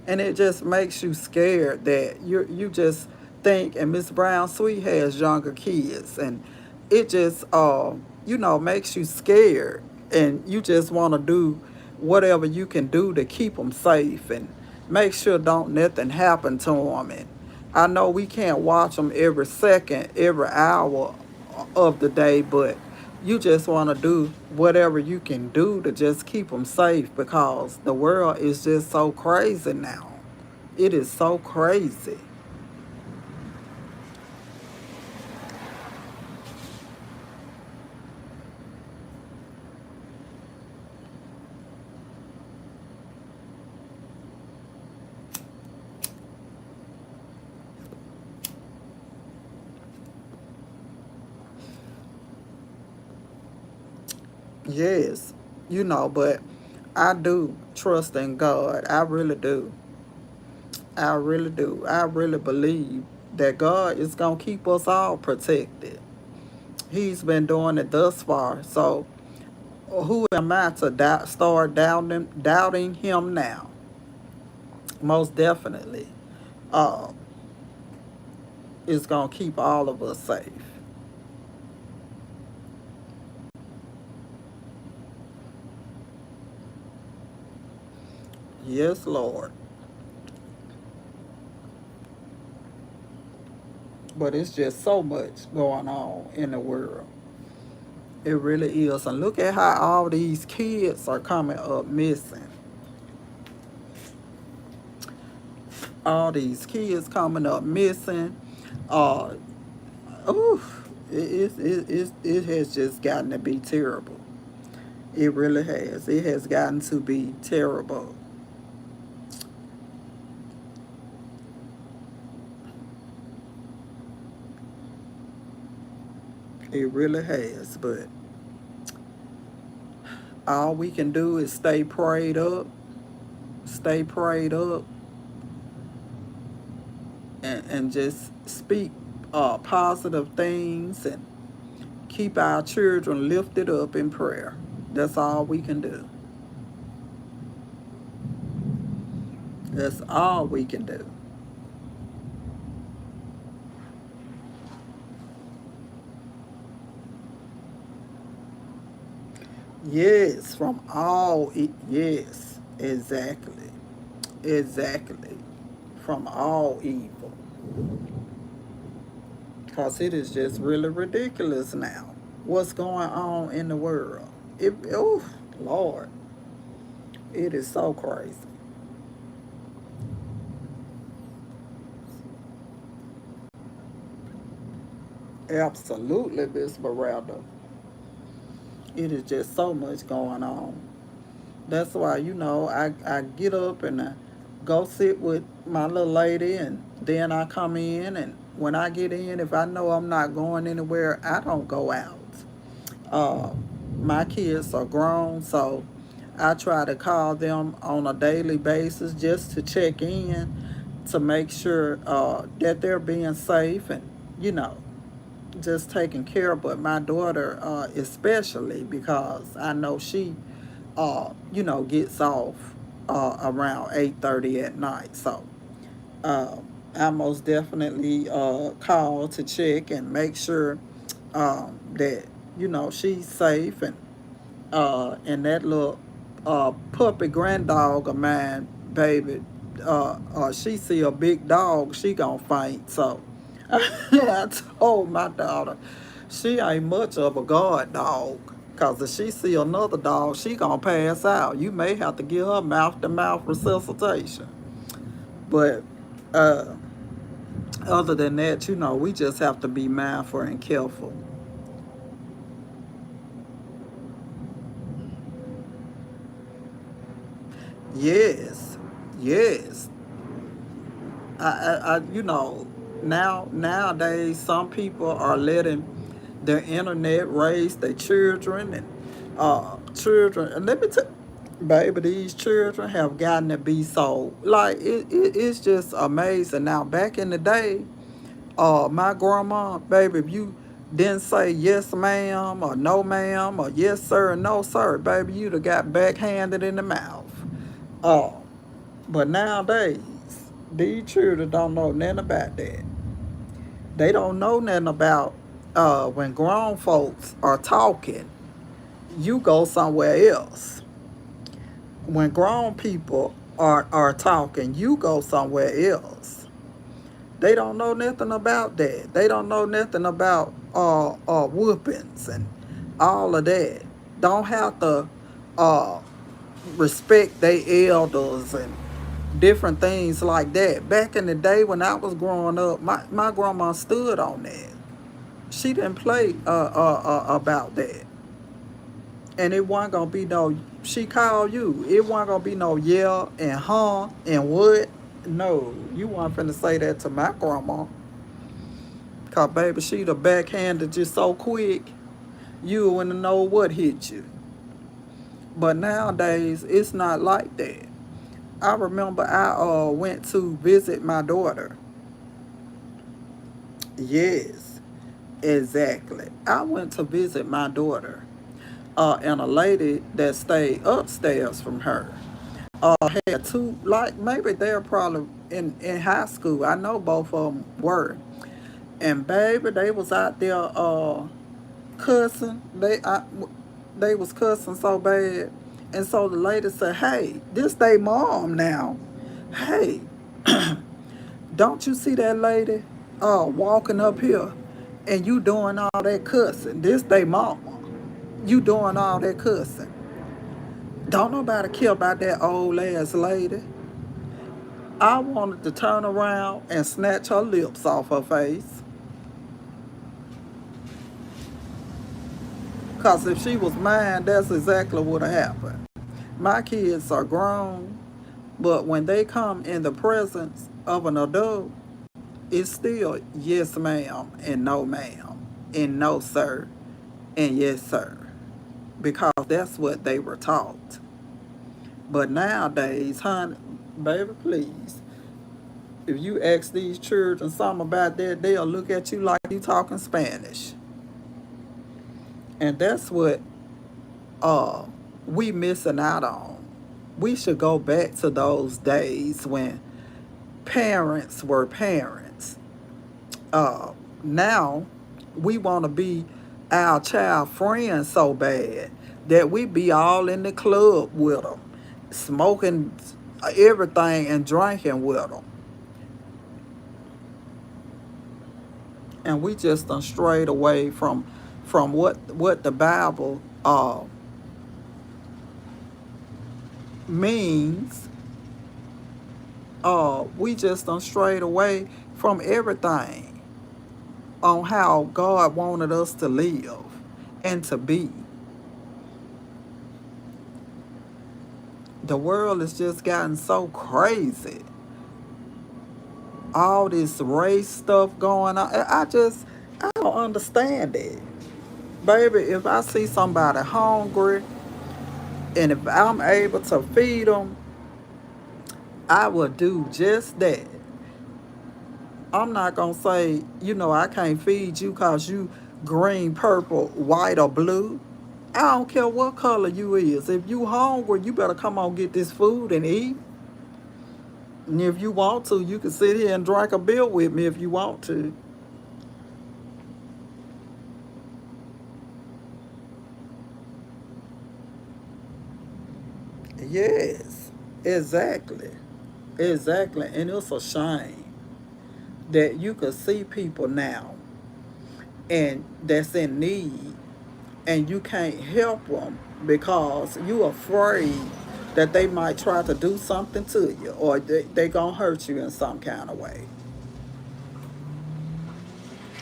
S1: And it just makes you scared that you just think, and Miss Brown Sweet has younger kids, and it just makes you scared, and you just want to do whatever you can do to keep them safe and make sure don't nothing happen to them. And I know we can't watch them every second, every hour of the day, but you just want to do whatever you can do to just keep them safe because the world is just so crazy now. It is so crazy. Yes, but I do trust in God. I really do. I really do. I really believe that God is going to keep us all protected. He's been doing it thus far. So who am I to start doubting him now? Most definitely. Uh, is going to keep all of us safe. Yes, Lord. But it's just so much going on in the world. It really is. And look at how all these kids are coming up missing. All these kids coming up missing. Uh, oof, it has just gotten to be terrible. It really has. It has gotten to be terrible. It really has. But all we can do is stay prayed up, and just speak positive things and keep our children lifted up in prayer. That's all we can do. That's all we can do. Yes, from yes, exactly. Exactly. From all evil. Because it is just really ridiculous now. What's going on in the world? Oh, Lord. It is so crazy. Absolutely, Miss Miranda. It is just so much going on. That's why, I get up and I go sit with my little lady, and then I come in. And when I get in, if I know I'm not going anywhere, I don't go out. Uh, my kids are grown, so I try to call them on a daily basis just to check in to make sure that they're being safe and, you know, just taken care of. But my daughter, especially because I know she, gets off around 8:30 at night. So uh, I most definitely call to check and make sure that she's safe, and that little puppy granddog of mine, baby, she see a big dog, she gonna faint. So I told my daughter she ain't much of a guard dog. Cause if she see another dog, she gonna pass out. You may have to give her mouth-to-mouth resuscitation. But other than that, we just have to be mindful and careful. Yes, yes. You know, nowadays some people are letting their internet raise their children and children. And let me tell, baby, these children have gotten to be so like it's just amazing. Now, back in the day, my grandma, baby, if you didn't say yes, ma'am, or no, ma'am, or yes, sir, or no, sir, baby, you'd have got backhanded in the mouth. Oh, but nowadays, these children don't know nothing about that. They don't know nothing about when grown folks are talking, you go somewhere else. When grown people are talking, you go somewhere else. They don't know nothing about that. They don't know nothing about whoopings and all of that. Don't have to uh, respect their elders and different things like that. Back in the day when I was growing up, my grandma stood on that. She didn't play about that. And it wasn't gonna be no, she called you. It wasn't gonna be no yeah and huh and what. No, you weren't finna say that to my grandma. Cause baby, she'd have backhanded you so quick, you wouldn't know what hit you. But nowadays, it's not like that. I remember I went to visit my daughter. Yes, exactly. I went to visit my daughter. And a lady that stayed upstairs from her had two, like maybe they're probably in high school. I know both of them were. And baby, they was out there cussing. They was cussing so bad. And so the lady said, "Hey, this they mom now. Hey, don't you see that lady walking up here and you doing all that cussing? This they mama. You doing all that cussing. Don't nobody care about that old ass lady." I wanted to turn around and snatch her lips off her face. Because if she was mine, that's exactly what happened. My kids are grown, but when they come in the presence of an adult, it's still yes, ma'am, and no, ma'am, and no, sir, and yes, sir. Because that's what they were taught. But nowadays, honey, baby, please, if you ask these children something about that, they'll look at you like you talking Spanish. And that's what uh we missing out on. We should go back to those days when parents were parents. Now we want to be our child friends so bad that we be all in the club with them, smoking everything and drinking with them. And we just done strayed away from what the Bible means. We just done strayed away from everything on how God wanted us to live and to be. The world has just gotten so crazy. All this race stuff going on. I don't understand it. Baby, if I see somebody hungry and if I'm able to feed them, I will do just that. I'm not going to say, I can't feed you because you green, purple, white, or blue. I don't care what color you is. If you hungry, you better come on get this food and eat. And if you want to, you can sit here and drink a beer with me if you want to. Yes, exactly. Exactly. And it's a shame that you can see people now and that's in need and you can't help them because you afraid that they might try to do something to you or they gonna hurt you in some kind of way.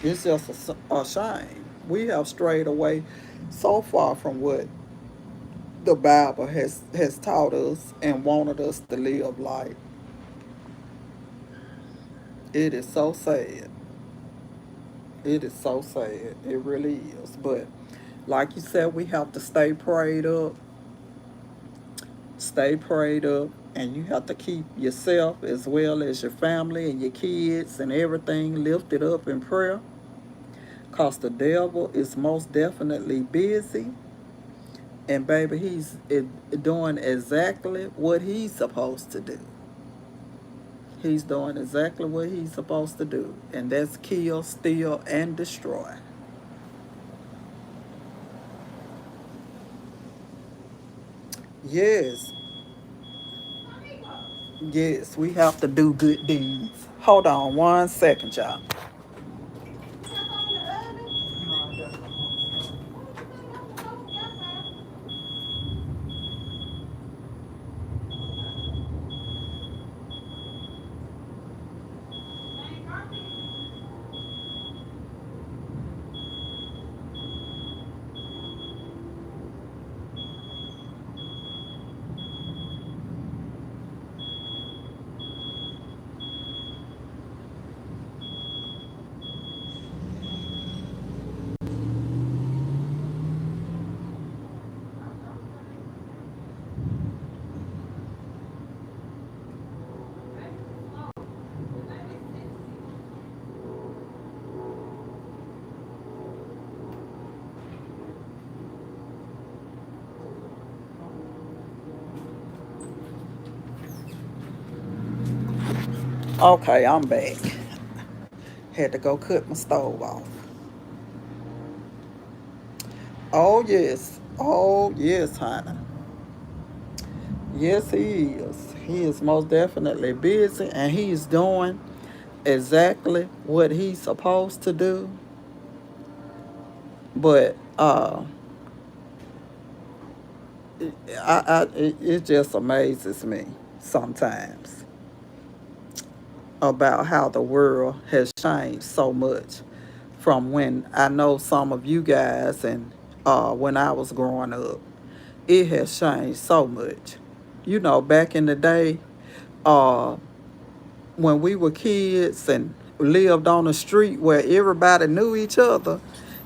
S1: It's just a shame. We have strayed away so far from what the Bible has taught us and wanted us to live like. It is so sad. It is so sad. It really is. But like you said, we have to stay prayed up, and you have to keep yourself as well as your family and your kids and everything lifted up in prayer. Because the devil is most definitely busy. And baby, he's doing exactly what he's supposed to do. He's doing exactly what he's supposed to do. And that's kill, steal, and destroy. Yes, yes, we have to do good deeds. Hold on 1 second, y'all. Okay, I'm back. Had to go cut my stove off. Oh, yes. Oh, yes, honey. Yes, he is. He is most definitely busy, and he's doing exactly what he's supposed to do. But it just amazes me sometimes about how the world has changed so much from when I know some of you guys and when I was growing up. It has changed so much. You know, back in the day, uh, when we were kids and lived on a street where everybody knew each other,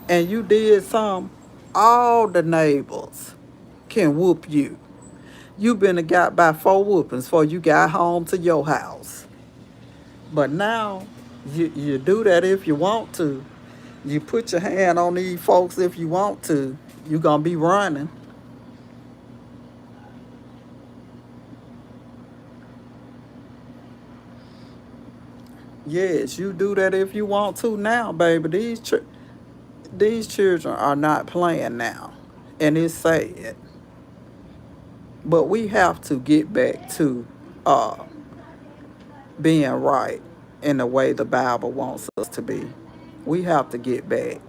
S1: and you did something, all the neighbors can whoop you. You been got by 4 whoopings before you got home to your house. But now, you do that if you want to. You put your hand on these folks if you want to. You gonna be running. Yes, you do that if you want to now, baby. These children are not playing now, and it's sad. But we have to get back to uh, being right in the way the Bible wants us to be. We have to get back,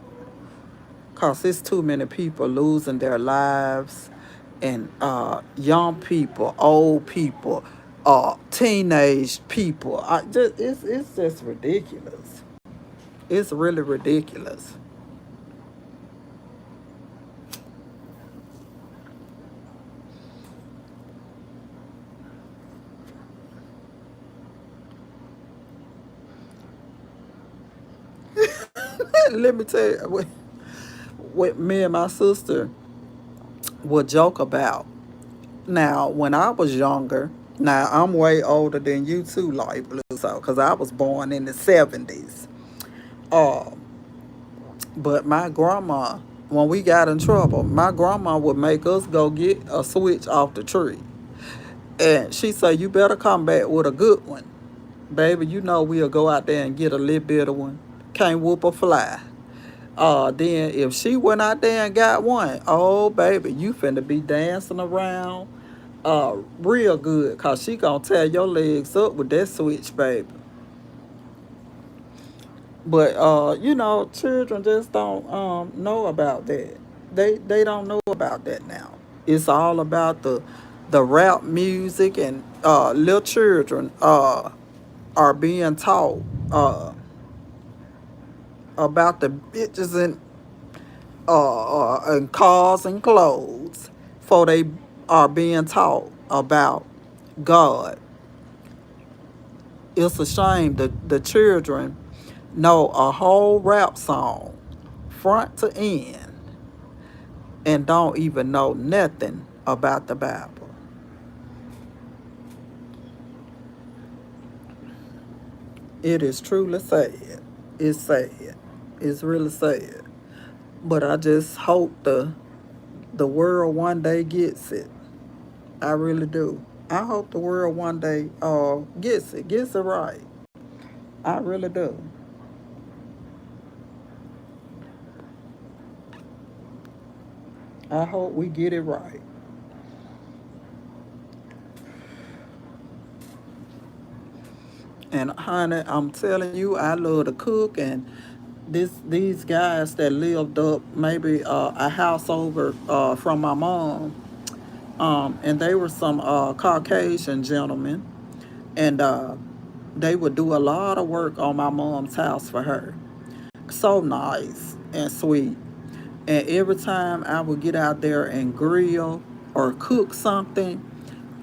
S1: cause it's too many people losing their lives, and young people, old people, teenage people. It's just ridiculous. It's really ridiculous. Let me tell you what me and my sister would joke about. Now, when I was younger, now I'm way older than you too, Light Blue, so because I was born in the 70s. Uh, but my grandma, when we got in trouble, my grandma would make us go get a switch off the tree. And she said, you better come back with a good one. Baby, you know we'll go out there and get a little bit of one. Can't whoop a fly. Then if she went out there and got one, oh baby, you finna be dancing around real good, cause she gonna tear your legs up with that switch, baby. But you know, children just don't know about that. They don't know about that now. It's all about the rap music, and little children are being taught about the bitches and cars and clothes. for they are being taught about God. It's a shame that the children know a whole rap song front to end and don't even know nothing about the Bible. It is truly sad. It's sad. It's really sad. But I just hope the world one day gets it. I really do. I hope the world one day gets it right. I really do. I hope we get it right. And honey, I'm telling you, I love to cook, and these guys that lived up maybe a house over from my mom, and they were some Caucasian gentlemen, and they would do a lot of work on my mom's house for her. So nice and sweet. And every time I would get out there and grill or cook something,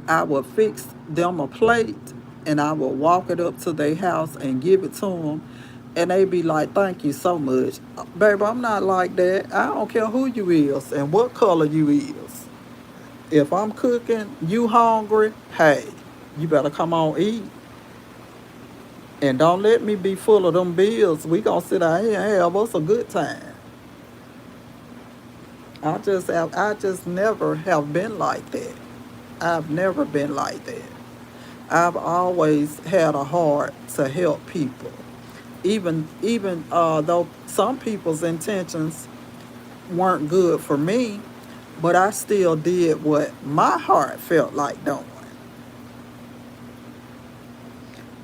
S1: I would fix them a plate and I would walk it up to their house and give it to them. And they be like, thank you so much. Baby, I'm not like that. I don't care who you is and what color you is. If I'm cooking, you hungry, hey, you better come on eat. And don't let me be full of them bills. We gonna sit out here and have us a good time. I just never have been like that. I've never been like that. I've always had a heart to help people. Even though some people's intentions weren't good for me, but I still did what my heart felt like doing.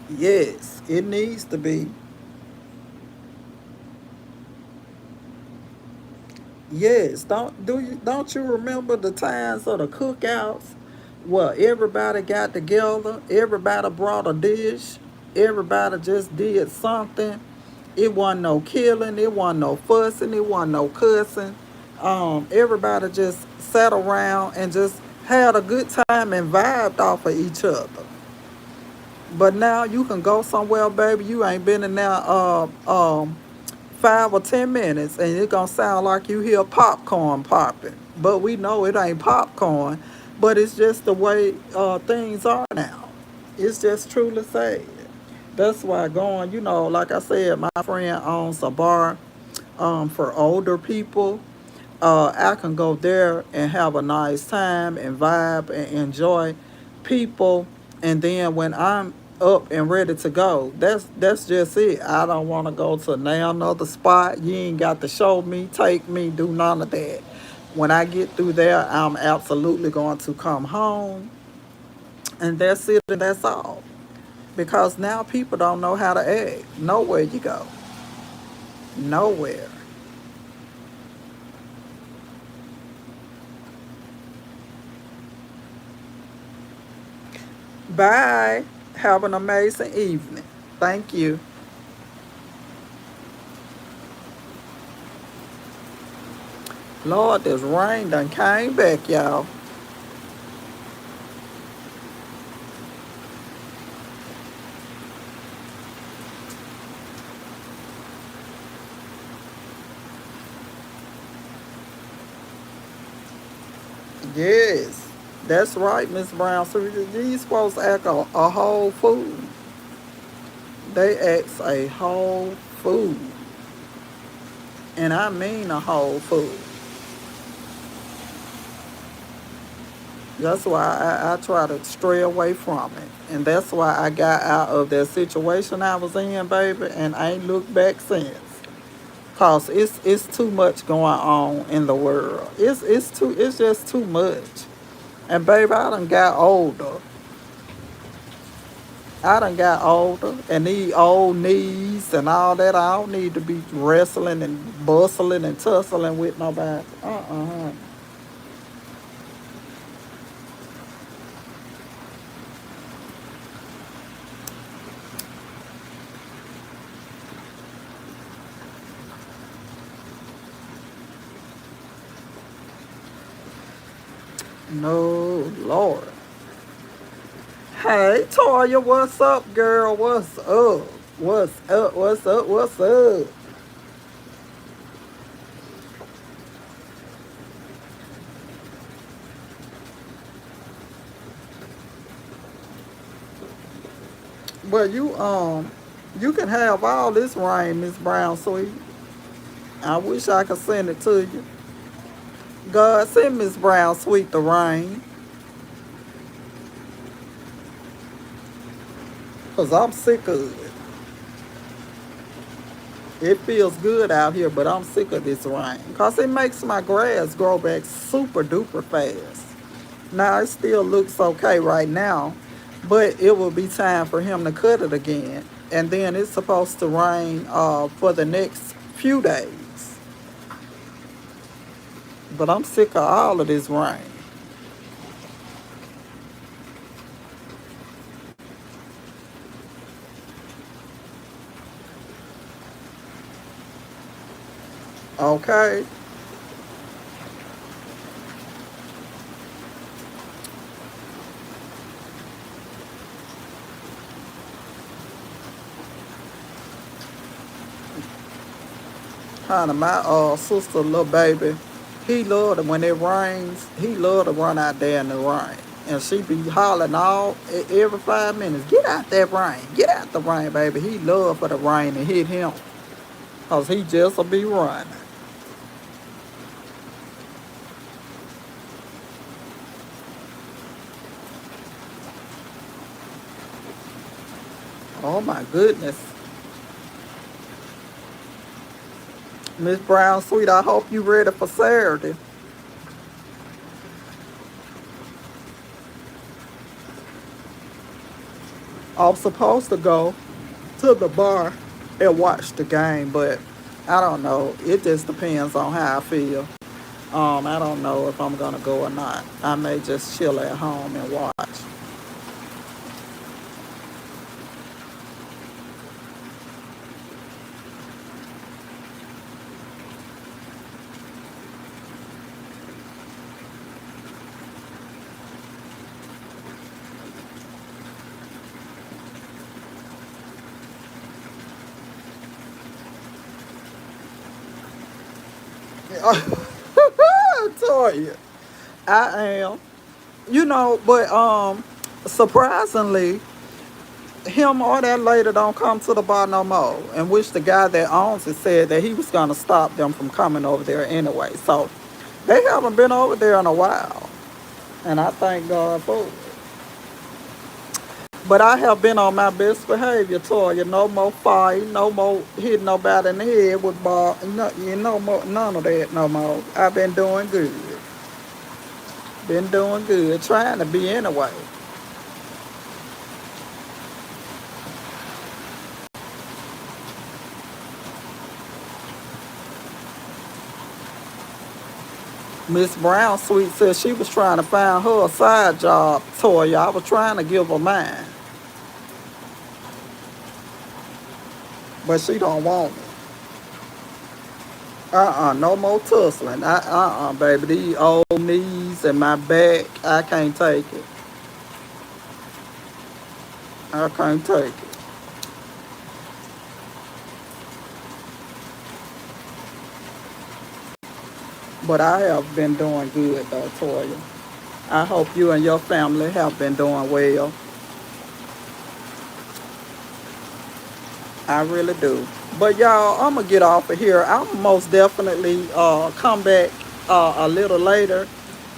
S1: Yes, it needs to be. Yes, don't you remember the times of the cookouts? Well, everybody got together, everybody brought a dish, everybody just did something. It wasn't no killing, it wasn't no fussing, it wasn't no cussing. Everybody just sat around and just had a good time and vibed off of each other. But now you can go somewhere, baby. You ain't been in there 5 or 10 minutes, and it gonna sound like you hear popcorn popping. But we know it ain't popcorn. But it's just the way things are now. It's just truly sad. That's why going, like I said, my friend owns a bar for older people. I can go there and have a nice time and vibe and enjoy people. And then when I'm up and ready to go, that's just it. I don't want to go to now another spot. You ain't got to show me, take me, do none of that. When I get through there, I'm absolutely going to come home, and that's it, and that's all. Because now people don't know how to act. Nowhere you go. Nowhere. Bye. Have an amazing evening. Thank you. Lord, this rain done came back, y'all. Yes. That's right, Miss Brown. So these supposed to act a whole fool. They act a whole fool. And I mean a whole fool. That's why I try to stray away from it. And that's why I got out of that situation I was in, baby, and I ain't looked back since. Cause it's too much going on in the world. It's just too much. And baby, I done got older and need old knees and all that. I don't need to be wrestling and bustling and tussling with nobody. No, Lord. Hey, Toya, what's up, girl? What's up? What's up? What's up? What's up? Well, you can have all this rain, Miss Brown Sweet. I wish I could send it to you. God, send Miss Brown Sweet the rain, 'cause I'm sick of it. It feels good out here, but I'm sick of this rain. 'Cause it makes my grass grow back super duper fast. Now, it still looks okay right now, but it will be time for him to cut it again. And then it's supposed to rain for the next few days. But I'm sick of all of this rain. Okay? Honey, my sister, little baby, he loved it when it rains. He loved to run out there in the rain. And she be hollering every 5 minutes, get out that rain, get out the rain, baby. He loved for the rain to hit him. 'Cause he just will be running. Oh my goodness. Miss Brown Sweet, I hope you ready for Saturday. I'm supposed to go to the bar and watch the game, but I don't know. It just depends on how I feel. I don't know if I'm gonna go or not. I may just chill at home and watch. I tell you, I am. But surprisingly, him or that lady don't come to the bar no more. And which the guy that owns it said that he was gonna stop them from coming over there anyway. So they haven't been over there in a while, and I thank God for it. But I have been on my best behavior, Toya. No more fighting, no more hitting nobody in the head with bar. No, more, none of that no more. I've been doing good. Been doing good. Trying to be anyway. Miss Brown Sweet said she was trying to find her a side job, Toya. I was trying to give her mine, but she don't want it. No more tussling. Baby. These old knees and my back, I can't take it. I can't take it. But I have been doing good though, Toya. I hope you and your family have been doing well. I really do. But y'all, I'm gonna get off of here. I'm most definitely come back a little later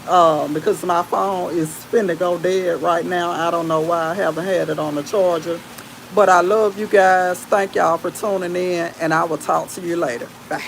S1: because my phone is finna go dead right now. I don't know why I haven't had it on the charger. But I love you guys. Thank y'all for tuning in, and I will talk to you later. Bye.